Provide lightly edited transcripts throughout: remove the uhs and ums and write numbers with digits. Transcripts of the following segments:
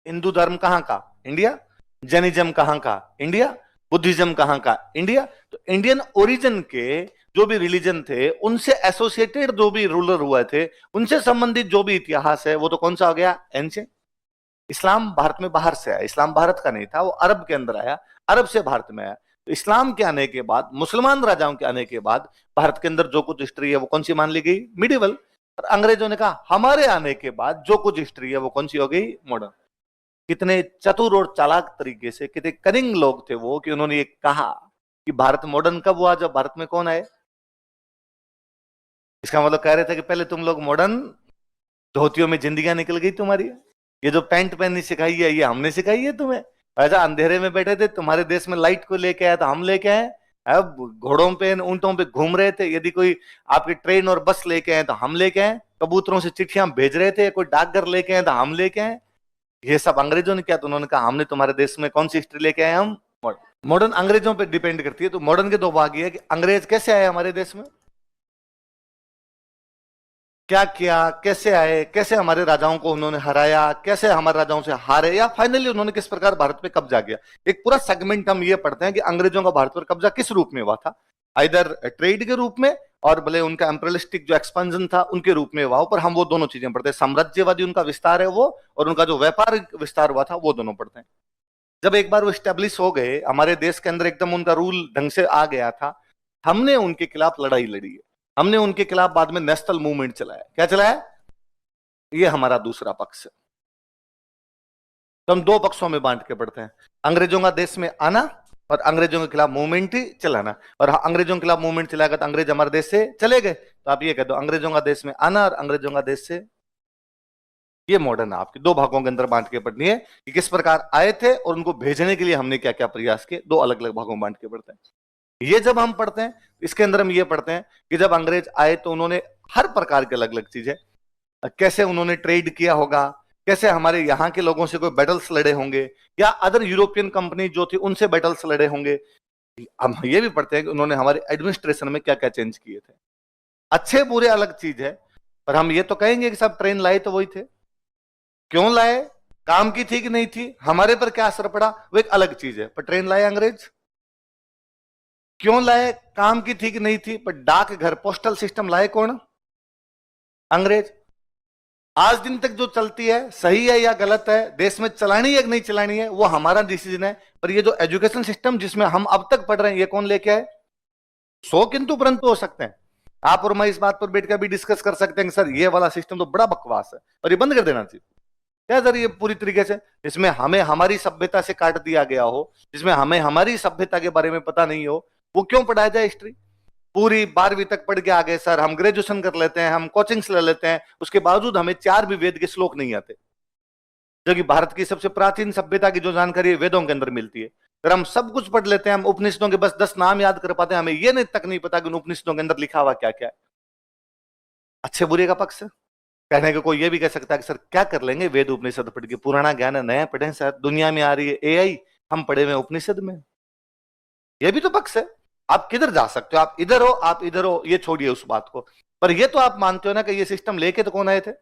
हिंदू धर्म कहाँ का? इंडिया। जैनिज्म कहाँ का? इंडिया। बुद्धिज्म कहाँ का? इंडिया। तो इंडियन ओरिजिन के जो भी रिलीजन थे, उनसे एसोसिएटेड जो भी रूलर हुए थे, उनसे संबंधित जो भी इतिहास है, वो तो कौन सा हो गया? एंशिएंट। इस्लाम भारत में बाहर से आया, इस्लाम भारत का नहीं था, वो अरब के अंदर आया, अरब से भारत में आया। तो इस्लाम के आने के बाद, मुसलमान राजाओं के आने के बाद भारत के अंदर जो कुछ हिस्ट्री है वो कौन सी मान ली गई? मिडिवल। और अंग्रेजों ने कहा हमारे आने के बाद जो कुछ हिस्ट्री है वो कौन सी हो गई? मॉडर्न। कितने चतुर और चालाक तरीके से, कितने कनिंग लोग थे वो, कि उन्होंने ये कहा कि भारत मॉडर्न कब हुआ? जब भारत में कौन आए? इसका मतलब कह रहे थे कि पहले तुम लोग मॉडर्न, धोतियों में जिंदगियां निकल गई तुम्हारी। ये जो पैंट पहननी सिखाई है ये हमने सिखाई है तुम्हें? ऐसा अंधेरे में बैठे थे, तुम्हारे देश में लाइट को लेके आया तो हम लेके आए। अब घोड़ों पे, ऊंटों पे घूम रहे थे, यदि कोई आपकी ट्रेन और बस लेके आए तो हम लेके आए। कबूतरों से चिट्ठियां भेज रहे थे, कोई डाकघर लेके आए तो हम लेके आए। ये सब अंग्रेजों ने किया, तो उन्होंने कहा हमने तुम्हारे देश में कौन सी हिस्ट्री लेके आए? हम मॉडर्न। अंग्रेजों पे डिपेंड करती है। तो मॉडर्न के दो भाग ये है कि अंग्रेज कैसे आए हमारे देश में, क्या किया, कैसे आए, कैसे हमारे राजाओं को उन्होंने हराया, कैसे हमारे राजाओं से हारे, या फाइनली उन्होंने किस प्रकार भारत पे कब्जा किया। एक पूरा सेगमेंट हम ये पढ़ते हैं कि अंग्रेजों का भारत पर कब्जा किस रूप में हुआ था। आइदर ट्रेड के रूप में, और भले उनका एम्परियलिस्टिक जो एक्सपेंशन था उनके रूप में हुआ, पर हम वो दोनों चीजें पढ़ते हैं। साम्राज्यवादी उनका विस्तार है वो, और उनका जो व्यापार विस्तार हुआ था वो दोनों पढ़ते हैं। जब एक बार वो स्टेब्लिश हो गए, हमारे देश के अंदर एकदम उनका रूल ढंग से आ गया था, हमने उनके खिलाफ लड़ाई लड़ी है। हमने उनके खिलाफ बाद में नेशनल मूवमेंट चलाया। क्या चलाया? ये हमारा दूसरा पक्ष है। तो हम दो पक्षों में बांट के पढ़ते हैं, अंग्रेजों का देश में आना और अंग्रेजों के खिलाफ मूवमेंट ही चलाना। और अंग्रेजों के खिलाफ मूवमेंट चलाएगा तो अंग्रेज हमारे देश से चले गए, तो आप ये कह दो अंग्रेजों का देश में आना और अंग्रेजों का देश से। ये मॉडर्न है, आपके दो भागों के अंदर बांट के पढ़नी है कि किस प्रकार आए थे और उनको भेजने के लिए हमने क्या क्या प्रयास किए। दो अलग अलग भागों में बांट के पढ़ते हैं। ये जब हम पढ़ते हैं, इसके अंदर हम ये पढ़ते हैं कि जब अंग्रेज आए तो उन्होंने हर प्रकार के अलग अलग चीजें, कैसे उन्होंने ट्रेड किया होगा, कैसे हमारे यहाँ के लोगों से कोई बैटल्स लड़े होंगे, या अदर यूरोपियन कंपनी जो थी उनसे बैटल्स लड़े होंगे। हम ये भी पढ़ते हैं कि उन्होंने हमारे एडमिनिस्ट्रेशन में क्या क्या चेंज किए थे। अच्छे बुरे अलग चीज है, पर हम ये तो कहेंगे कि सब ट्रेन लाए तो वही थे। क्यों लाए, काम की थी कि नहीं थी, हमारे पर क्या असर पड़ा, वो एक अलग चीज है। पर ट्रेन लाए अंग्रेज, क्यों लाए, काम की थी कि नहीं थी, पर डाक घर पोस्टल सिस्टम लाए कौन? अंग्रेज। आज दिन तक जो चलती है, सही है या गलत है, देश में चलानी है कि नहीं चलानी है, वो हमारा डिसीजन है। पर ये जो एजुकेशन सिस्टम जिसमें हम अब तक पढ़ रहे हैं, ये कौन लेके आए? सौ किंतु परंतु हो सकते हैं। आप और मैं इस बात पर बैठ कर भी डिस्कस कर सकते हैं कि सर ये वाला सिस्टम तो बड़ा बकवास है और ये बंद कर देना चाहिए। क्या सर, ये पूरी तरीके से इसमें हमें हमारी सभ्यता से काट दिया गया हो, जिसमें हमें हमारी सभ्यता के बारे में पता नहीं हो, वो क्यों पढ़ाया जाए हिस्ट्री? पूरी 12वीं तक पढ़ के आ गए सर, हम ग्रेजुएशन कर लेते हैं, हम कोचिंग्स ले लेते हैं, उसके बावजूद हमें 4 भी वेद के श्लोक नहीं आते, जो कि भारत की सबसे प्राचीन सभ्यता की जो जानकारी वेदों के अंदर मिलती है। अगर हम सब कुछ पढ़ लेते हैं, हम उपनिषदों के बस 10 नाम याद कर पाते हैं, हमें ये नहीं तक नहीं पता कि उन उपनिषदों के अंदर लिखा हुआ क्या क्या है। अच्छे बुरे का पक्ष है। कहने को कोई ये भी कह सकता है कि सर क्या कर लेंगे वेद उपनिषद पढ़ के, पुराना ज्ञान है, नया पढ़े सर, दुनिया में आ रही है एआई, हम पढ़े हुए उपनिषद में। ये भी तो पक्ष है। आप किधर जा सकते हो, आप इधर हो, आप इधर हो, ये छोड़िए उस बात को। पर ये तो आप मानते हो ना कि ये सिस्टम लेके तो कौन आए थे।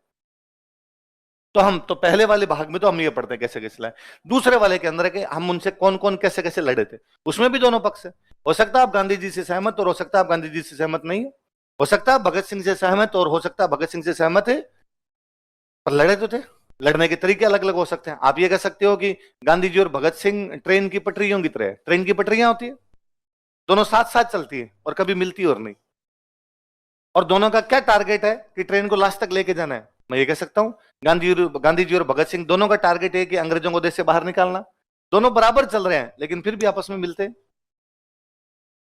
तो हम तो पहले वाले भाग में तो हम ये पढ़ते हैं कैसे कैसे लाए। दूसरे वाले के अंदर है कि हम उनसे कौन कौन कैसे कैसे लड़े थे, उसमें भी दोनों पक्ष है। हो सकता है आप गांधी जी से सहमत, और हो सकता है आप गांधी जी से सहमत नहीं है। हो सकता है भगत सिंह से सहमत, और हो सकता है भगत सिंह से सहमत है, पर लड़े तो थे। लड़ने के तरीके अलग अलग हो सकते हैं। आप ये कह सकते हो कि गांधी जी और भगत सिंह ट्रेन की पटरियों की तरह, ट्रेन की पटरियां होती है, दोनों साथ साथ चलती है और कभी मिलती और नहीं। और दोनों का क्या टारगेट है कि ट्रेन को लास्ट तक लेके जाना है। मैं ये कह सकता हूं गांधी जी और भगत सिंह दोनों का टारगेट है कि अंग्रेजों को देश से बाहर निकालना। दोनों बराबर चल रहे हैं लेकिन फिर भी आपस में मिलते हैं।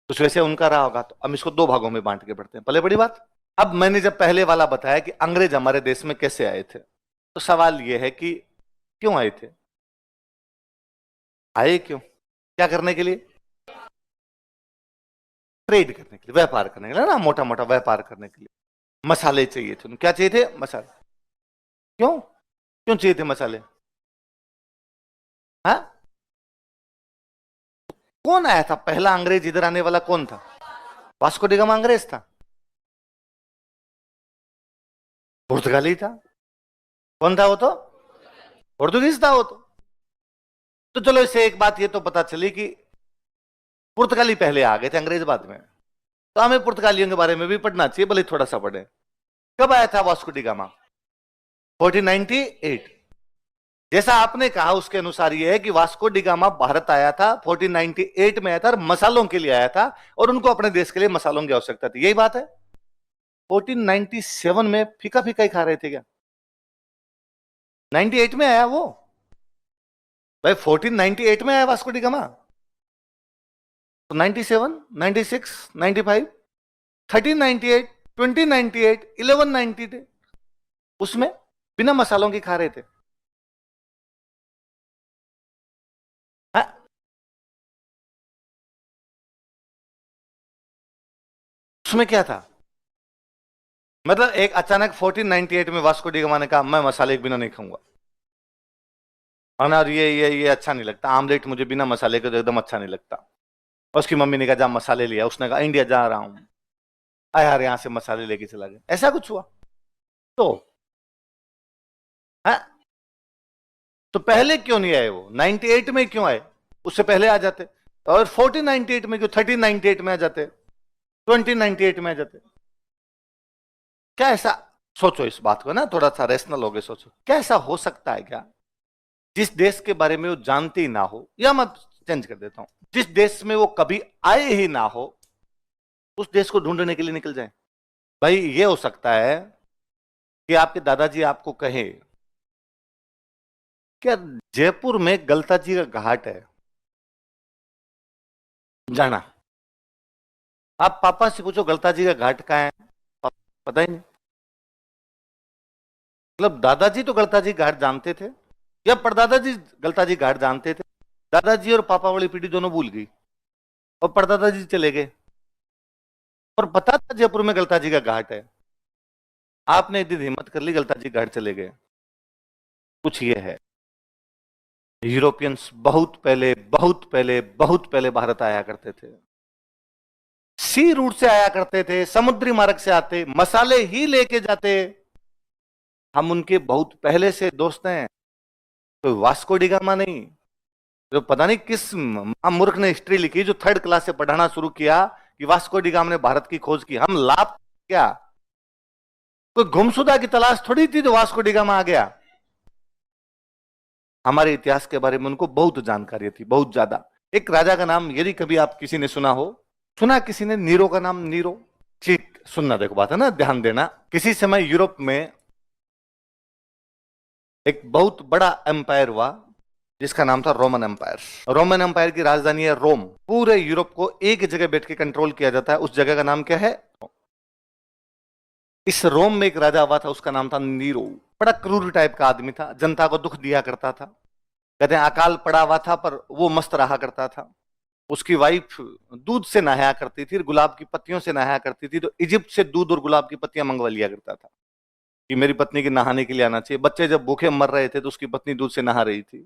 कुछ वैसे उनका रहा होगा। तो हम इसको दो भागों में बांट के पढ़ते हैं। पहले बड़ी बात, अब मैंने जब पहले वाला बताया कि अंग्रेज हमारे देश में कैसे आए थे, तो सवाल यह है कि क्यों आए थे, आए क्यों, क्या करने के लिए? ट्रेड करने के लिए, व्यापार करने के लिए ना, मोटा मोटा व्यापार करने के लिए। मसाले चाहिए थे, क्या चाहिए थे? मसाले। क्यों क्यों चाहिए थे मसाले? हाँ, कौन आया था पहला अंग्रेज इधर आने वाला, कौन था? वास्को डी गामा अंग्रेज था? पुर्तगाली था। कौन था वो? तो पोर्तुगीज था वो तो चलो इससे एक बात ये तो पता चली कि पुर्तगाली पहले आ गए थे, अंग्रेज बाद में। तो हमें पुर्तगालियों के बारे में भी पढ़ना चाहिए, भले थोड़ा सा पढ़े। कब आया था वास्को डी गामा? 1498। जैसा आपने कहा उसके अनुसार यह है कि वास्को डी गामा भारत आया था 1498 में आया था, और मसालों के लिए आया था, और उनको अपने देश के लिए मसालों की आवश्यकता थी, यही बात है। 1497 में फीका फीका ही खा रहे थे क्या? 98 में आया वो भाई, 1498 में आया वास्को डी गामा। तो 97, 96, 95, 1398, 2098, 1190 उसमें बिना मसालों की खा रहे थे। हाँ? उसमें क्या था? मतलब एक अचानक 1498 में वास्को डी गामा ने कहा मैं मसाले के बिना नहीं खाऊंगा, और ये अच्छा नहीं लगता, आमलेट मुझे बिना मसाले के तो एकदम अच्छा नहीं लगता। उसकी मम्मी ने कहा जा मसाले लिया, उसने कहा इंडिया जा रहा हूं, यार यहां से मसाले लेके चला गया, ऐसा कुछ हुआ। तो हाँ, तो पहले क्यों नहीं आए वो? 98 में क्यों आए? उससे पहले आ जाते। और 1498 में क्यों? 1398 में आ जाते, 2098 में आ जाते। क्या ऐसा, सोचो इस बात को ना, थोड़ा सा रेशनल हो गए, सोचो क्या ऐसा हो सकता है क्या जिस देश के बारे में वो जानते ही ना हो, या मैं चेंज कर देता हूं, जिस देश में वो कभी आए ही ना हो, उस देश को ढूंढने के लिए निकल जाए? भाई ये हो सकता है कि आपके दादाजी आपको कहे क्या जयपुर में गलता जी का घाट है, जाना। आप पापा से पूछो गलता जी का घाट कहाँ है, पता ही नहीं। मतलब दादाजी तो गलता जी घाट जानते थे, या परदादा जी गलता जी घाट जानते थे? दादाजी और पापा वाली पीढ़ी दोनों भूल गई, और परदादा जी चले गए, और पता था जयपुर में गलता जी का घाट है। आपने एक दिन हिम्मत कर ली, गलता जी घाट चले गए। कुछ ये है, यूरोपियंस बहुत पहले बहुत पहले बहुत पहले भारत आया करते थे, सी रूट से आया करते थे, समुद्री मार्ग से आते, मसाले ही लेके जाते। हम उनके बहुत पहले से दोस्त हैं, कोई वास्को डी गामा नहीं। जो पता नहीं किस मूर्ख ने हिस्ट्री लिखी, जो थर्ड क्लास से पढ़ाना शुरू किया कि वास्को डी गामा ने भारत की खोज की। हम लाभ क्या, कोई गुमशुदा की तलाश थोड़ी थी जो वास्को डी गामा आ गया। हमारे इतिहास के बारे में उनको बहुत जानकारी थी, बहुत ज्यादा। एक राजा का नाम यदि कभी आप किसी ने सुना हो, सुना किसी ने नीरो का नाम? नीरो, ठीक सुनना, देखो बात है ना, ध्यान देना। किसी समय यूरोप में एक बहुत बड़ा एम्पायर हुआ जिसका नाम था रोमन एम्पायर। रोमन एम्पायर की राजधानी है रोम। पूरे यूरोप को एक जगह बैठ के कंट्रोल किया जाता है, उस जगह का नाम क्या है? इस रोम में एक राजा हुआ था, उसका नाम था नीरो। बड़ा क्रूर टाइप का आदमी था, जनता को दुख दिया करता था। कहते हैं अकाल पड़ा हुआ था पर वो मस्त रहा करता था। उसकी वाइफ दूध से नहाया करती थी, गुलाब की पत्तियों से नहाया करती थी, तो इजिप्ट से दूध और गुलाब की पत्तियां मंगवा लिया करता था कि मेरी पत्नी के नहाने के लिए आना चाहिए। बच्चे जब भूखे मर रहे थे तो उसकी पत्नी दूध से नहा रही थी।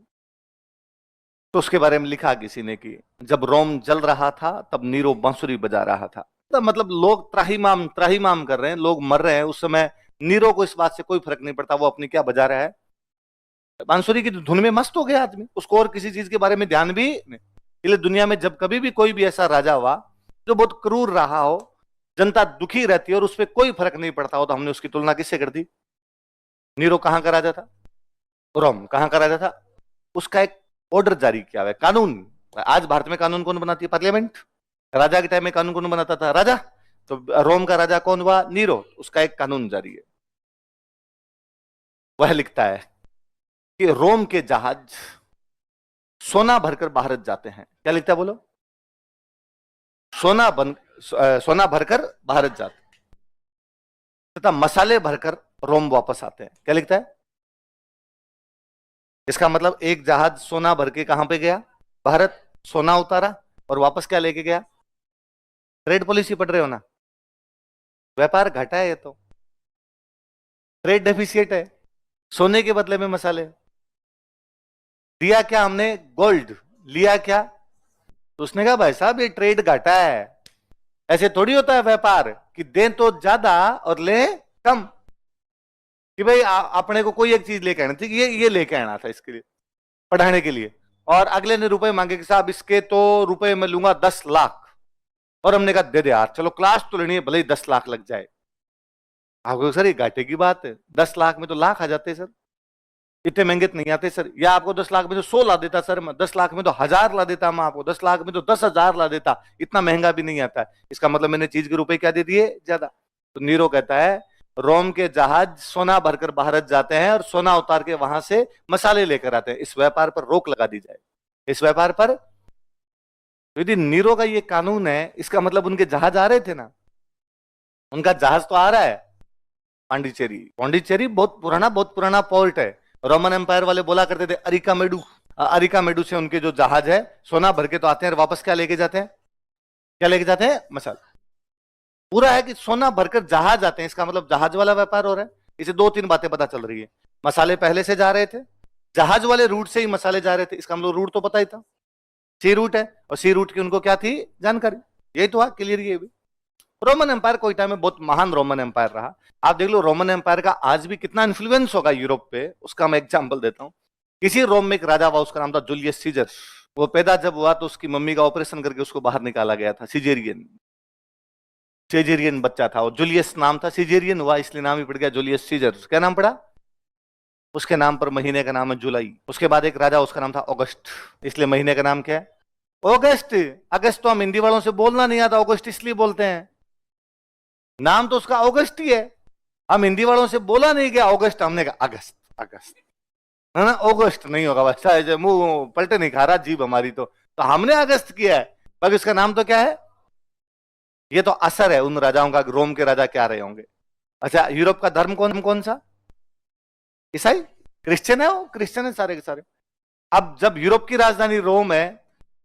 तो उसके बारे में लिखा किसी ने कि जब रोम जल रहा था तब नीरो बांसुरी बजा रहा था। तो मतलब लोग त्राहिमाम त्राहिमाम कर रहे हैं, लोग मर रहे हैं, उस समय नीरो को इस बात से कोई फर्क नहीं पड़ता, वो अपनी क्या बजा रहा है, बांसुरी की धुन में मस्त हो गया आदमी, उसको और किसी चीज के बारे में ध्यान भी नहीं। इसलिए दुनिया में जब कभी भी कोई भी ऐसा राजा हुआ जो बहुत क्रूर रहा हो, जनता दुखी रहती है और उस पर कोई फर्क नहीं पड़ता हो, तो हमने उसकी तुलना किससे कर दी? नीरो कहां का राजा था? रोम। कहां का राजा था? उसका एक ऑर्डर जारी किया हुआ है, कानून। आज भारत में कानून कौन बनाती है? पार्लियामेंट। राजा के टाइम में कानून कौन बनाता था? राजा। तो रोम का राजा कौन हुआ? नीरो। उसका एक कानून जारी है, वह लिखता है कि रोम के जहाज सोना भरकर भारत जाते हैं। क्या लिखता है बोलो? सोना भरकर भारत जाते तथा मसाले भरकर रोम वापस आते हैं। क्या लिखता है? इसका मतलब एक जहाज सोना भर के कहां पे गया? भारत। सोना उतारा और वापस क्या लेके गया? ट्रेड पॉलिसी पढ़ रहे हो ना? व्यापार घटा है ये तो, ट्रेड डेफिसिट है। सोने के बदले में मसाले। दिया क्या हमने? गोल्ड। लिया क्या? तो उसने कहा भाई साहब ये ट्रेड घटा है, ऐसे थोड़ी होता है व्यापार कि दें तो ज्यादा और ले कम। कि भाई अपने को कोई एक चीज लेके आनी थी, ये लेके आना था इसके लिए, पढ़ाने के लिए, और अगले ने रुपए मांगे कि साहब इसके तो रुपए मैं लूंगा 10 लाख, और हमने कहा दे दे यार, चलो क्लास तो लेनी है, भले ही 10 लाख लग जाए। आपको सर ये घाटे की बात है, 10 लाख में तो लाख आ जाते सर, इतने महंगे तो नहीं आते सर। या आपको 10 लाख में तो 100 ला देता सर, मैं 10 लाख में तो 1000 ला देता, मैं आपको 10 लाख में तो 10,000 ला देता, इतना महंगा भी नहीं आता है। इसका मतलब मैंने चीज के रुपए क्या दे दिए, ज्यादा। तो नीरो कहता है रोम के जहाज सोना भरकर भारत जाते हैं और सोना उतार के वहां से मसाले लेकर आते हैं, इस व्यापार पर रोक लगा दी जाए, इस व्यापार पर। तो यदि नीरो का ये कानून है, इसका मतलब उनके जहाज आ रहे थे ना, उनका जहाज तो आ रहा है पांडिचेरी। पांडिचेरी बहुत पुराना पोर्ट है। रोमन एम्पायर वाले बोला करते थे अरिका मेडू से उनके जो जहाज है सोना भर के तो आते हैं और वापस क्या लेके जाते हैं, क्या लेके जाते हैं, मसाला। पूरा है कि सोना भरकर जहाज आते हैं, इसका मतलब जहाज वाला व्यापार हो रहा है। इसे 2-3 बातें पता चल रही है, मसाले पहले से जा रहे थे, जहाज वाले रूट से ही मसाले जा रहे थे, इसका मतलब रूट तो पता ही था, सी रूट है, और सी रूट की उनको क्या थी, जानकारी। यही तो है, क्लियर ये भी। रोमन एम्पायर कोई टाइम में बहुत महान रोमन एम्पायर रहा। आप देख लो रोमन एम्पायर का आज भी कितना इन्फ्लुएंस होगा यूरोप पे, उसका मैं एग्जांपल देता हूं। किसी रोम में एक राजा हुआ, उसका नाम था जूलियस सीजर। वो पैदा जब हुआ तो उसकी मम्मी का ऑपरेशन करके उसको बाहर निकाला गया था, सिजेरियन, सीजेरियन बच्चा था। और जूलियस नाम था, सिजेरियन हुआ इसलिए नाम ही पड़ गया जूलियस सीजर। क्या नाम पड़ा, उसके नाम पर महीने का नाम है जुलाई। उसके बाद एक राजा, उसका नाम था अगस्त, इसलिए महीने का नाम क्या है, अगस्त। अगस्त तो हम हिंदी वालों से बोलना नहीं आता, अगस्त इसलिए बोलते हैं, नाम तो उसका अगस्त ही है, हम हिंदी वालों से बोला नहीं गया अगस्त, हमने कहा अगस्त, अगस्त है ना, अगस्त नहीं होगा, वैसा मुंह पलटे नहीं खा रहा जीभ हमारी, तो हमने अगस्त किया है, पर इसका नाम तो क्या है। ये तो असर है उन राजाओं का, रोम के राजा क्या रहे होंगे। अच्छा, यूरोप का धर्म कौन कौन सा, ईसाई, क्रिश्चियन है, वो क्रिश्चियन है सारे के सारे। अब जब यूरोप की राजधानी रोम है,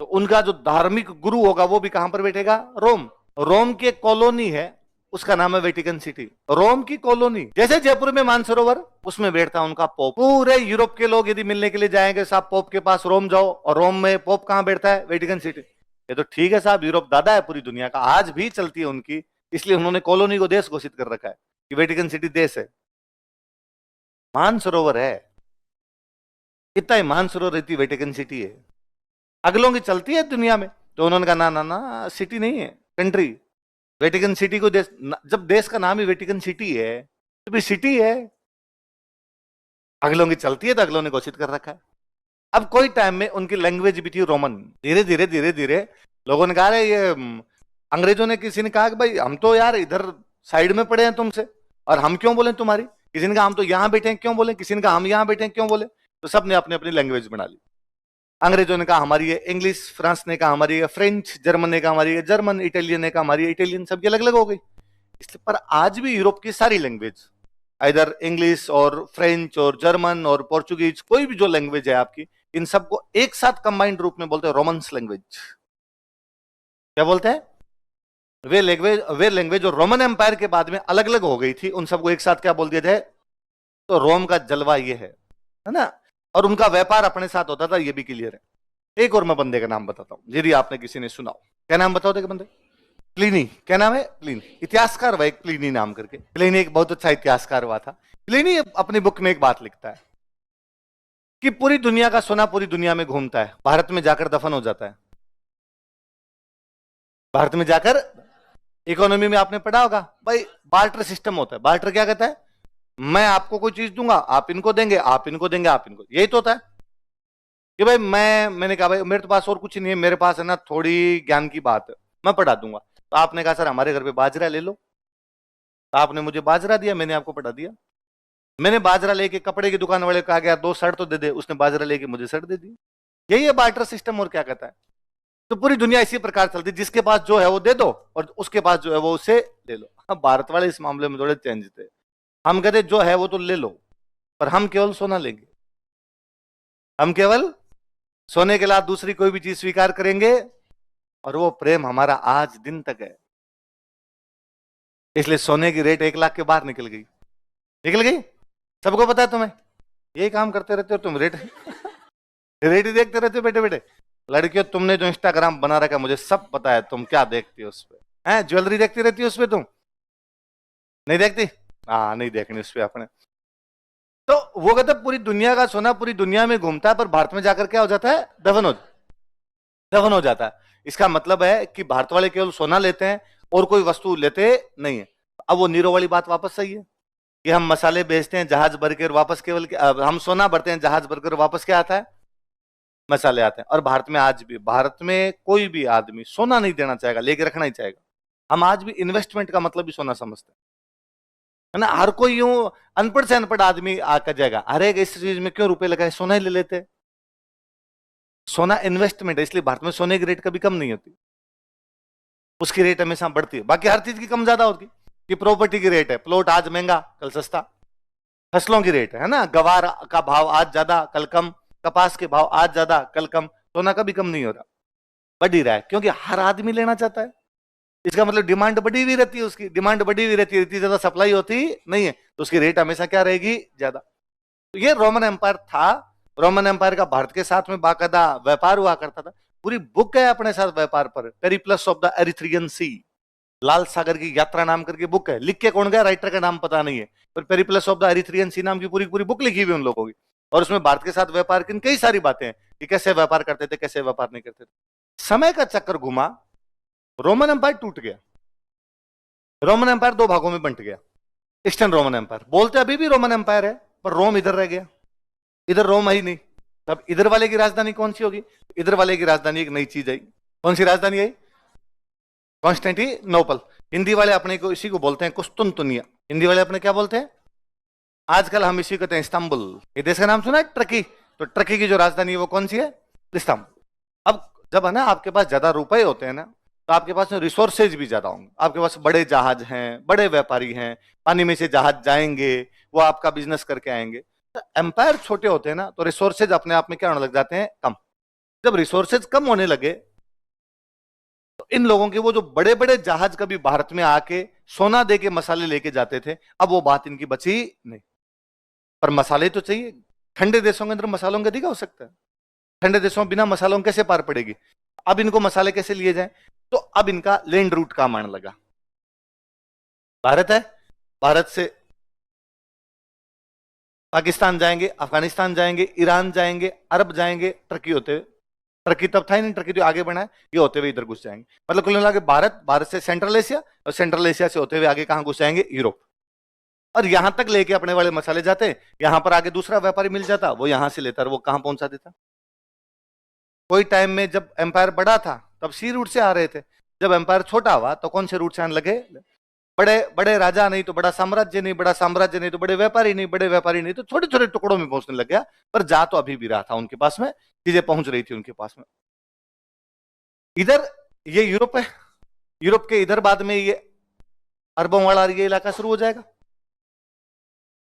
तो उनका जो धार्मिक गुरु होगा वो भी कहां पर बैठेगा, रोम। रोम की एक कॉलोनी है, उसका नाम है वेटिकन सिटी। रोम की कॉलोनी, जैसे जयपुर में मानसरोवर, उसमें बैठता उनका पोप। पूरे यूरोप के लोग यदि मिलने के लिए जाएंगे, साहब पोप के पास रोम जाओ, और रोम में पोप कहां बैठता है, वेटिकन सिटी। ये तो ठीक है साहब, यूरोप दादा है पूरी दुनिया का, आज भी चलती है उनकी, इसलिए उन्होंने कॉलोनी को देश घोषित कर रखा है कि वेटिकन सिटी देश है। मानसरोवर है, इतना ही मानसरोवर इतनी वेटिकन सिटी है। अगलों की चलती है दुनिया में, तो उन्होंने कहा ना ना ना, सिटी नहीं है, कंट्री। वेटिकन सिटी को देश, जब देश का नाम ही वेटिकन सिटी है तो भी सिटी है। अगलों की चलती है तो अगलों ने घोषित कर रखा है। अब कोई टाइम में उनकी लैंग्वेज भी थी रोमन। धीरे धीरे लोगों ने कहा ये अंग्रेजों ने, किसी ने कहा कि भाई हम तो यार इधर साइड में पड़े हैं तुमसे, और हम क्यों बोले तुम्हारी। किसी ने कहा हम तो यहां बैठे हैं क्यों बोले, किसी ने कहा हम यहां बैठे हैं क्यों बोले। तो सबने अपनी अपनी लैंग्वेज बना ली। अंग्रेजों ने कहा हमारी है इंग्लिश, फ्रांस ने कहा हमारी है फ्रेंच, जर्मन ने कहा हमारी है जर्मन, इटालियन ने कहा हमारी है इटालियन, सबकी अलग अलग हो गई। इसलिए पर आज भी यूरोप की सारी लैंग्वेज, इधर इंग्लिश और फ्रेंच और जर्मन और पोर्चुगीज, कोई भी जो लैंग्वेज है आपकी, इन सबको एक साथ कंबाइंड रूप में बोलते हैं रोमन्स लैंग्वेज। क्या बोलते हैं, वे लैंग्वेज जो रोमन एम्पायर के बाद में अलग अलग हो गई थी, उन सबको एक साथ क्या बोल दिया जाए। तो रोम का जलवा ये है ना। और उनका व्यापार अपने साथ होता था, ये भी क्लियर है। एक और मैं बंदे का नाम बताता हूं, यदि आपने किसी ने सुना हो। क्या नाम बताओ देखे बंदे, प्लिनी। क्या नाम है, प्लिनी। इतिहासकार हुआ एक प्लिनी नाम करके। प्लिनी एक बहुत अच्छा इतिहासकार हुआ था। प्लिनी अपनी बुक में एक बात लिखता है कि पूरी दुनिया का सोना पूरी दुनिया में घूमता है, भारत में जाकर दफन हो जाता है। भारत में जाकर, इकोनॉमी में आपने पढ़ा होगा भाई, बार्टर सिस्टम होता है। बार्टर क्या कहता है, मैं आपको कोई चीज दूंगा, आप इनको देंगे, आप इनको देंगे, आप इनको, यही तो होता है कि भाई मैंने कहा भाई मेरे तो पास और कुछ नहीं है, मेरे पास है ना थोड़ी ज्ञान की बात है, मैं पढ़ा दूंगा। तो आपने कहा सर हमारे घर पे बाजरा ले लो, तो आपने मुझे बाजरा दिया, मैंने आपको पढ़ा दिया। मैंने बाजरा लेके कपड़े की दुकान वाले को कहा गया 2 शर्ट तो दे दे, उसने बाजरा लेके मुझे शर्ट दे दी। यही है बार्टर सिस्टम। और क्या कहता है, तो पूरी दुनिया इसी प्रकार चलती, जिसके पास जो है वो दे दो, और उसके पास जो है वो उसे ले लो। हाँ, भारत वाले इस मामले में थोड़े चेंज थे। हम कहते जो है वो तो ले लो, पर हम केवल सोना लेंगे, हम केवल सोने के अलावा दूसरी कोई भी चीज स्वीकार करेंगे, और वो प्रेम हमारा आज दिन तक है। इसलिए सोने की रेट 1 लाख के बाहर निकल गई, निकल गई। सबको पता है, तुम्हें यही काम करते रहते हो तुम, रेट रेट ही देखते रहते हो बेटे बेटे। लड़कियों, तुमने जो इंस्टाग्राम बना रखा है मुझे सब पता है, तुम क्या देखती हो उस पर, है ज्वेलरी देखती रहती हो उस पर, तुम नहीं देखती। हाँ, नहीं देखनी उस पर अपने। वो कहते पूरी दुनिया का सोना पूरी दुनिया में घूमता है, पर भारत में जाकर क्या हो जाता है? दफन हो जाता है। इसका मतलब है कि भारत वाले केवल सोना लेते हैं और कोई वस्तु लेते नहीं है। अब वो नीरो वाली बात वापस सही है कि हम मसाले बेचते हैं जहाज भर के, वापस केवल हम सोना भरते हैं जहाज भरकर, वापस क्या आता है? मसाले आते हैं। और भारत में आज भी, भारत में कोई भी आदमी सोना नहीं देना चाहेगा, लेके रखना ही चाहेगा। हम आज भी इन्वेस्टमेंट का मतलब भी सोना समझते हैं, है ना। हर कोई यूं अनपढ़ से अनपढ़ आदमी आकर जाएगा, अरे इस चीज में क्यों रुपए लगाए, सोना ही ले लेते। सोना इन्वेस्टमेंट है, इसलिए भारत में सोने की रेट कभी कम नहीं होती, उसकी रेट हमेशा बढ़ती है। बाकी हर चीज की कम ज्यादा होती कि प्रॉपर्टी की रेट है, प्लॉट आज महंगा कल सस्ता, फसलों की रेट है ना, गवार का भाव आज ज्यादा कल कम, कपास के भाव आज ज्यादा कल कम, सोना कभी कम नहीं हो रहा, बढ़ ही रहा है, क्योंकि हर आदमी लेना चाहता है। इसका मतलब डिमांड बढ़ी हुई रहती है, उसकी डिमांड बढ़ी हुई रहती है, इतनी ज्यादा सप्लाई होती नहीं है, तो उसकी रेट हमेशा क्या रहेगी? ज्यादा। तो ये रोमन एम्पायर था। रोमन एम्पायर का भारत के साथ में बाकायदा व्यापार हुआ करता था। पूरी बुक है अपने साथ व्यापार पर, पेरिप्लस ऑफ द एरिथ्रियन सी, लाल सागर की यात्रा नाम करके बुक है। लिख के कौन गया, राइटर का नाम पता नहीं है, पर पेरिप्लस ऑफ द एरिथ्रियन सी नाम की पूरी पूरी बुक लिखी हुई उन लोगों की। और उसमें भारत के साथ व्यापार की कई सारी बातें हैं कि कैसे व्यापार करते थे, कैसे व्यापार नहीं करते थे। समय का चक्कर घुमा, रोमन एम्पायर टूट गया। रोमन एम्पायर दो भागों में बंट गया। ईस्टर्न रोमन एम्पायर, बोलते अभी भी रोमन एम्पायर है, पर रोम इधर रह गया, इधर रोम है ही नहीं। तब इधर वाले की राजधानी कौन सी होगी? इधर वाले की राजधानी एक नई चीज आई। कौन सी राजधानी आई? कॉन्स्टेंटिनोपल। हिंदी वाले अपने को इसी को बोलते हैं कुस्तुनतुनिया। हिंदी वाले अपने क्या बोलते हैं आजकल? हम इसी को कहते हैं इस्तांबुल। ये देश का नाम सुना है? टर्की। तो टर्की की जो राजधानी है वो कौन सी है? इस्तांबुल। अब जब है ना आपके पास ज्यादा रुपए होते हैं ना, तो आपके पास रिसोर्सेज भी ज्यादा होंगे, आपके पास बड़े जहाज हैं, बड़े व्यापारी हैं, पानी में से जहाज जाएंगे, वो आपका बिजनेस करके आएंगे। तो एम्पायर छोटे होते हैं ना, तो रिसोर्सेज अपने आप में क्या होने लग जाते हैं? कम। जब रिसोर्सेज कम होने लगे, तो इन लोगों के वो जो बड़े बड़े जहाज कभी भारत में आके सोना दे के मसाले लेके जाते थे, अब वो बात इनकी बची नहीं। पर मसाले तो चाहिए। ठंडे देशों के अंदर मसालों का अधिकार हो सकता है, ठंडे देशों में बिना मसालों कैसे पार पड़ेगी? अब इनको मसाले कैसे लिए जाए? तो अब इनका लैंड रूट काम आने लगा। भारत है, भारत से पाकिस्तान जाएंगे, अफगानिस्तान जाएंगे, ईरान जाएंगे, अरब जाएंगे, टर्की होते हुए, टर्की तब था ही नहीं, टर्की तो आगे बढ़ा है, ये होते हुए इधर घुस जाएंगे। मतलब कुल मिला के भारत, भारत से सेंट्रल एशिया, और सेंट्रल एशिया से होते हुए आगे कहां घुस जाएंगे? यूरोप। और यहां तक लेके अपने वाले मसाले जाते, यहां पर आगे दूसरा व्यापारी मिल जाता, वो यहां से लेता, वो कहां पहुंचा देता। कोई टाइम में जब एम्पायर बड़ा था तब सी रूट से आ रहे थे, जब एम्पायर छोटा हुआ तो कौन से रूट से आने लगे? बड़े बड़े राजा नहीं तो बड़ा साम्राज्य नहीं, बड़ा साम्राज्य नहीं तो बड़े व्यापारी नहीं, बड़े व्यापारी नहीं तो छोटे छोटे टुकड़ों में पहुंचने लग गया। पर जा तो अभी भी रहा था उनके पास में, चीजें पहुंच रही थी उनके पास में। इधर ये यूरोप है, यूरोप के इधर बाद में ये अरबों वाला ये इलाका शुरू हो जाएगा।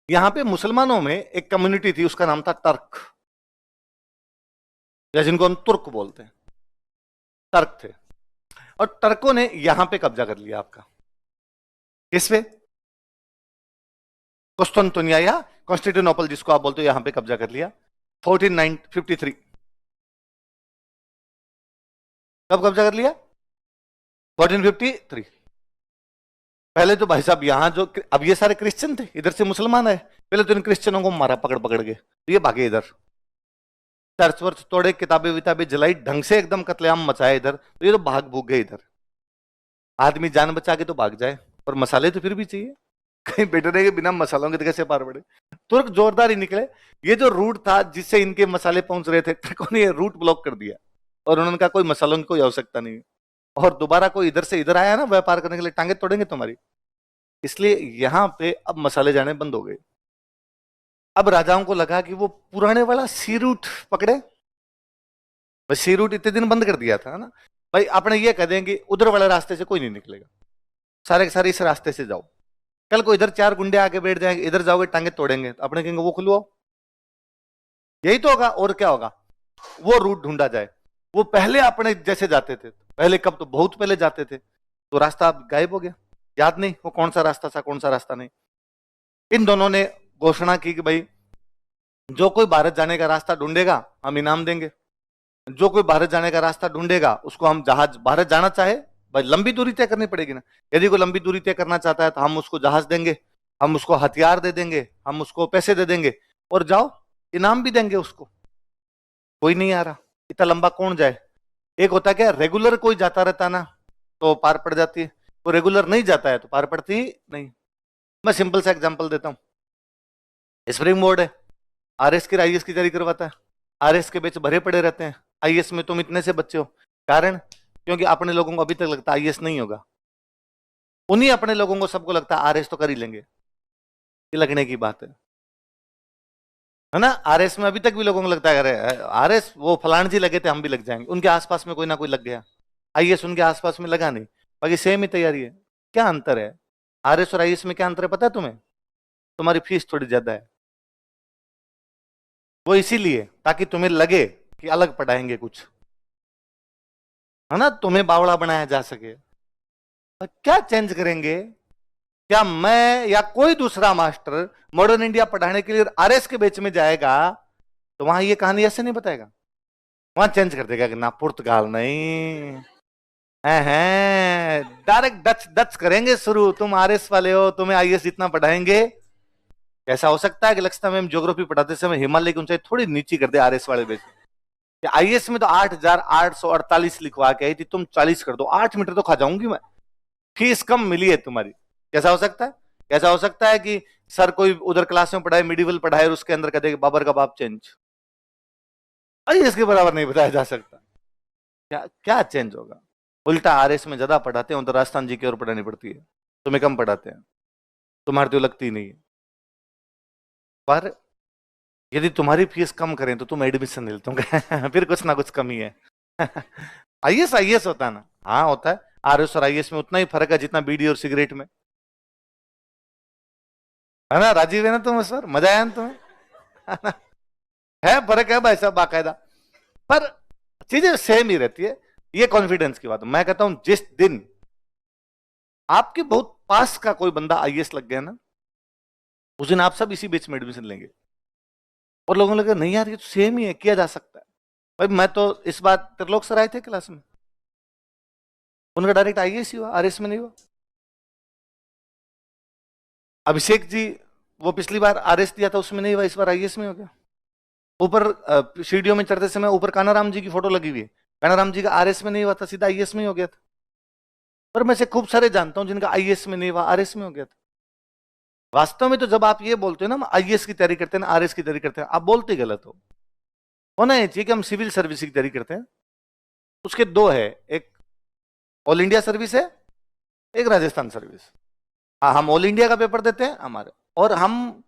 यहां पे मुसलमानों में एक कम्युनिटी थी, उसका नाम था टर्क, या जिनको हम तुर्क बोलते हैं, टर्क थे। और टर्कों ने यहां पे कब्जा कर लिया आपका। किस पे? कुस्तुनतुनिया या कॉन्स्टेंटिनोपल जिसको आप बोलते हो, यहां पे कब्जा कर लिया 1453। कब कब्जा कर लिया? 1453। पहले तो भाई साहब यहां जो, अब ये सारे क्रिश्चियन थे, इधर से मुसलमान है, पहले तो इन क्रिश्चियनों को मारा पकड़ पकड़ के, तो ये भागे इधर, चर्च वर्च तोड़े, किताबें विताबें जलाई, ढंग से एकदम कत्लेआम मचाए इधर, तो ये तो भाग भूग गए इधर। आदमी जान बचा के तो भाग जाए, पर मसाले तो फिर भी चाहिए, कहीं बैठने के बिना मसालों के तो कैसे पार पड़े? तुर्क जोरदार ही निकले। ये जो रूट था जिससे इनके मसाले पहुंच रहे थे, तुर्कों ने ये रूट ब्लॉक कर दिया, और उन्होंने कहा कोई मसालों की कोई आवश्यकता नहीं है, और दोबारा कोई इधर से इधर आया ना व्यापार करने के लिए, टांगे तोड़ेंगे तुम्हारी। इसलिए यहां पे अब मसाले जाने बंद हो गए। अब राजाओं को लगा कि वो पुराने वाला सी रूट पकड़े, बस सी रूट इतने दिन बंद कर दिया था ना भाई, अपने ये कह देंगे उधर वाले रास्ते से कोई नहीं निकलेगा, सारे के सारे इस रास्ते से जाओ। कल को इधर चार गुंडे आके बैठ जाएंगे, इधर जाओगे टांगे तोड़ेंगे, तो अपने कहेंगे वो खुलवाओ। यही तो होगा, और क्या होगा? वो रूट ढूंढा जाए। वो पहले अपने जैसे जाते थे, पहले कब, तो बहुत पहले जाते थे, तो रास्ता अब गायब हो गया, याद नहीं वो कौन सा रास्ता था कौन सा रास्ता नहीं। इन दोनों ने घोषणा की कि भाई जो कोई भारत जाने का रास्ता ढूंढेगा हम इनाम देंगे, जो कोई भारत जाने का रास्ता ढूंढेगा उसको हम जहाज, भारत जाना चाहे भाई लंबी दूरी तय करनी पड़ेगी ना, यदि कोई लंबी दूरी तय करना चाहता है तो हम उसको जहाज देंगे, हम उसको हथियार दे देंगे, हम उसको पैसे दे देंगे, और जाओ, इनाम भी देंगे उसको। कोई नहीं आ रहा, इतना लंबा कौन जाए। एक होता है क्या, रेगुलर कोई जाता रहता ना तो पार पड़ जाती है, कोई रेगुलर नहीं जाता है तो पार पड़ती नहीं। मैं सिंपल सा एग्जांपल देता हूं। स्प्रिंग बोर्ड है, आरएस की आईएएस की तैयारी करवाता है, आरएस के बैच भरे पड़े रहते हैं, आईएएस में तुम इतने से बच्चे हो। कारण, क्योंकि अपने लोगों को अभी तक लगता है आईएएस नहीं होगा, उन्हीं अपने लोगों को सबको लगता है आरएस तो कर ही लेंगे। ये लगने की बात है ना। आरएस में अभी तक भी लोगों को लगता है अरे आरएस वो फलान जी लगे थे हम भी लग जाएंगे, उनके आसपास में कोई ना कोई लग गया। आईएएस उनके आसपास में लगा नहीं, बाकी सेम ही तैयारी है। क्या अंतर है आरएस और आईएएस में, क्या अंतर है पता है तुम्हें? तुम्हारी फीस थोड़ी ज्यादा है, वो इसीलिए ताकि तुम्हें लगे कि अलग पढ़ाएंगे कुछ, है ना, तुम्हें बावड़ा बनाया जा सके। तो क्या चेंज करेंगे? क्या मैं या कोई दूसरा मास्टर मॉडर्न इंडिया पढ़ाने के लिए आरएस के बैच में जाएगा तो वहां ये कहानी ऐसे नहीं बताएगा, वहां चेंज कर देगा कि ना पुर्तगाल नहीं है, डायरेक्ट डच डच करेंगे शुरू। तुम आरएस वाले हो, तुम्हें आईएएस इतना पढ़ाएंगे। ऐसा हो सकता है कि लक्षिता मैम ज्योग्राफी पढ़ाते समय हिमालय की ऊंचाई थोड़ी नीची कर दे आरएस वाले बैच में। आईएएस में तो 8,848 लिखवा के आई थी, तुम 40 कर दो, 8 मीटर तो खा जाऊंगी मैं, फीस कम मिली है तुम्हारी। कैसा हो सकता है? कैसा हो सकता है कि सर कोई उधर क्लास में पढ़ाए, मिडिवल पढ़ाए और उसके अंदर कहते बाबर का बाप चेंज, आईएएस के बराबर नहीं बताया जा सकता। क्या क्या चेंज होगा? उल्टा आरएस में ज्यादा पढ़ाते हैं, उधर राजस्थान जी की ओर पढ़ानी पड़ती है, तुम्हें कम पढ़ाते हैं, तुम्हारी तो लगती नहीं है। पर यदि तुम्हारी फीस कम करें तो तुम एडमिशन नहीं लेते फिर कुछ ना कुछ कमी है आईएएस आईएएस होता है ना, हाँ होता है। आरएस और आईएएस में उतना ही फर्क है जितना बीड़ी और सिगरेट में, है ना। राजीव है ना तुम सर, मजा आया ना तुम्हें है फर्क है भाई साहब बाकायदा, पर चीजें सेम ही रहती है। ये कॉन्फिडेंस की बात है। मैं कहता हूं जिस दिन आपके बहुत पास का कोई बंदा आईएएस लग गया ना, उस दिन आप सब इसी बैच में एडमिशन लेंगे। और लोगों ने कहा नहीं यार ये तो सेम ही है, किया जा सकता है। भाई मैं तो इस बार त्रिलोक सर आए थे क्लास में, उनका डायरेक्ट आईएएस ही हुआ, आरएस में नहीं हुआ। अभिषेक जी वो पिछली बार आरएस दिया था उसमें नहीं हुआ, इस बार आईएएस में हो गया। ऊपर सीढ़ियों में चढ़ते समय ऊपर कानाराम जी की फोटो लगी हुई है, कानाराम जी का आरएस में नहीं हुआ था, सीधा आईएएस में ही हो गया था। पर मैं से खूब सारे जानता हूं जिनका आईएएस में नहीं हुआ, आरएस में हो गया था। वास्तव में तो जब आप ये बोलते हो ना आईएएस की तैयारी करते हैं ना आरएस की तैयारी करते हैं, आप बोलते गलत हो। होना ये चाहिए कि हम सिविल सर्विस की तैयारी करते हैं, उसके दो है, एक ऑल इंडिया सर्विस है, एक राजस्थान सर्विस। हाँ हम ऑल इंडिया का पेपर देते हैं हमारे, और हम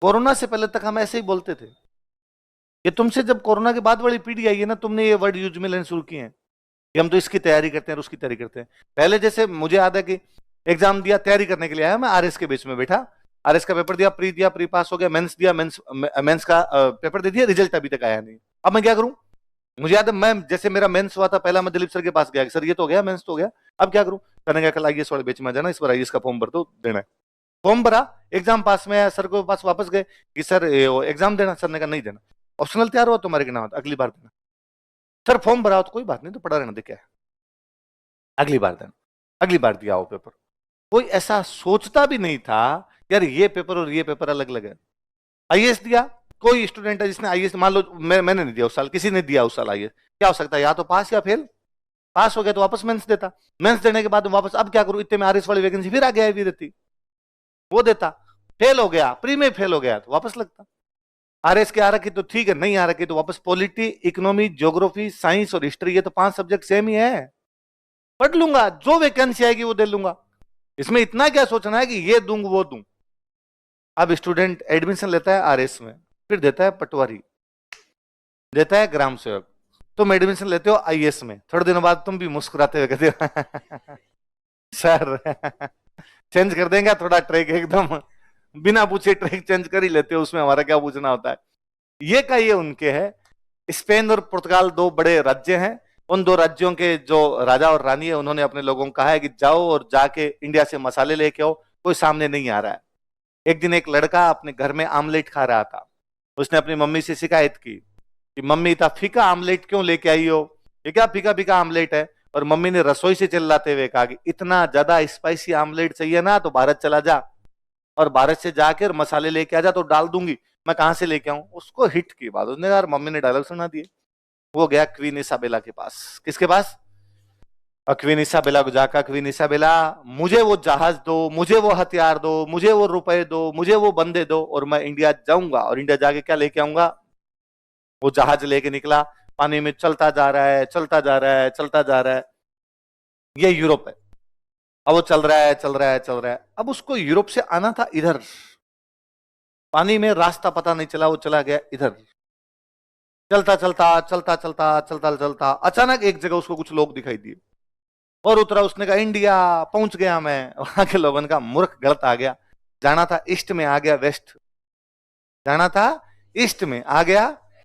कोरोना से पहले तक हम ऐसे ही बोलते थे। ये तुमसे जब कोरोना के बाद वाली पीढ़ी आई है ना, तुमने ये वर्ड यूज में लेने शुरू किए हैं कि हम तो इसकी तैयारी करते हैं और उसकी तैयारी करते हैं। पहले जैसे मुझे याद है कि एग्जाम दिया, तैयारी करने के लिए आया मैं, आरएस के बेस में बैठा, आरएस का पेपर दिया, प्री पास हो गया, मेंस दिया, मेंस का पेपर दे दिया, रिजल्ट अभी तक आया नहीं। अब मैं क्या करूं? मुझे याद है मैं जैसे मेरा मेंस हुआ था पहला, मैं दिलीप सर के पास गया, सर ये तो हो गया, मेंस तो हो गया, अब क्या करूं? कहने गया कल आईएएस वाले बेच में जाना, इस बार आईएएस का फॉर्म भर दो, देना है। फॉर्म भरा, एग्जाम पास में आया, सर को पास वापस गए कि सर एग्जाम देना, सर ने कहा नहीं देना, ऑप्शनल तैयार हुआ तुम्हारे के नाम, अगली बार देना। सर फॉर्म भरा हो तो कोई बात नहीं, तो पढ़ा रहना, देखा अगली बार देना, अगली बार दिया हो पेपर। कोई ऐसा सोचता भी नहीं था यार ये पेपर और ये पेपर अलग अलग है। आईएएस दिया, कोई स्टूडेंट है जिसने आईएएस, मान लो मैंने नहीं दिया उस साल, किसी ने दिया उस साल आईएएस, क्या हो सकता है, या तो पास या फेल। पास हो गया तो वापस मेंस देता, मेंस देने के बाद वापस, अब क्या करूं, इतने में आरएस वाली वैकेंसी फिर आ गया भी रहती, वो देता। फेल हो गया, प्री में फेल हो गया तो वापस लगता। आरएस के आ रखी तो ठीक है, नहीं आ रखी तो वापस। पॉलिटी, इकोनॉमी, ज्योग्राफी, साइंस और हिस्ट्री, ये तो 5 सब्जेक्ट सेम ही है, पढ़ लूंगा, जो वैकेंसी आएगी वो दे लूंगा। इसमें इतना क्या सोचना है कि ये दूंगा वो दूं। अब स्टूडेंट एडमिशन लेता है आरएस में, फिर देता है पटवारी, देता है ग्राम सेवक, तुम एडमिशन लेते हो आईएएस में, थोड़े दिनों बाद तुम भी मुस्कुराते हुए कहते हो सर चेंज कर देंगे थोड़ा ट्रैक, एकदम बिना पूछे ट्रैक चेंज कर ही लेते हो, उसमें हमारा क्या पूछना होता है। ये का ये उनके है। स्पेन और पुर्तगाल 2 बड़े राज्य हैं, उन 2 राज्यों के जो राजा और रानी है उन्होंने अपने लोगों को कहा है कि जाओ और जाके इंडिया से मसाले लेके आओ, कोई सामने नहीं आ रहा है। एक दिन एक लड़का अपने घर में आमलेट खा रहा था, उसने अपनी मम्मी से शिकायत की कि मम्मी इतना फीका आमलेट क्यों लेके आई हो, ये क्या फीका फीका आमलेट है। और मम्मी ने रसोई से चिल्लाते हुए कहा कि इतना ज्यादा स्पाइसी आमलेट चाहिए ना तो भारत चला जा, और भारत से जाके और मसाले लेके आ जा तो डाल दूंगी, मैं कहां से लेके आऊं। उसको हिट की बात, उसने यार मम्मी ने डायलॉग सुना दिए। वो गया क्वीन इसाबेला के पास। किसके पास? क्वीन इसाबेला को जाकर, क्वीन इसाबेला मुझे वो जहाज दो, मुझे वो हथियार दो, मुझे वो रुपए दो, मुझे वो बंदे दो, और मैं इंडिया जाऊंगा। और इंडिया जाके क्या लेके आऊंगा? वो जहाज लेके निकला, पानी में चलता जा रहा है, चलता जा रहा है, चलता जा रहा है। ये यूरोप है। अब वो चल रहा है, चल रहा है, चल रहा है। अब उसको यूरोप से आना था इधर, पानी में रास्ता पता नहीं चला, वो चला गया इधर। चलता चलता चलता चलता चलता चलता अचानक एक जगह उसको कुछ लोग दिखाई दिए और उतरा। उसने कहा इंडिया पहुंच गया मैं। वहां के लोगों का मूर्ख गलत आ गया, जाना था ईस्ट में, आ गया वेस्ट। जाना था ईस्ट में, आ गया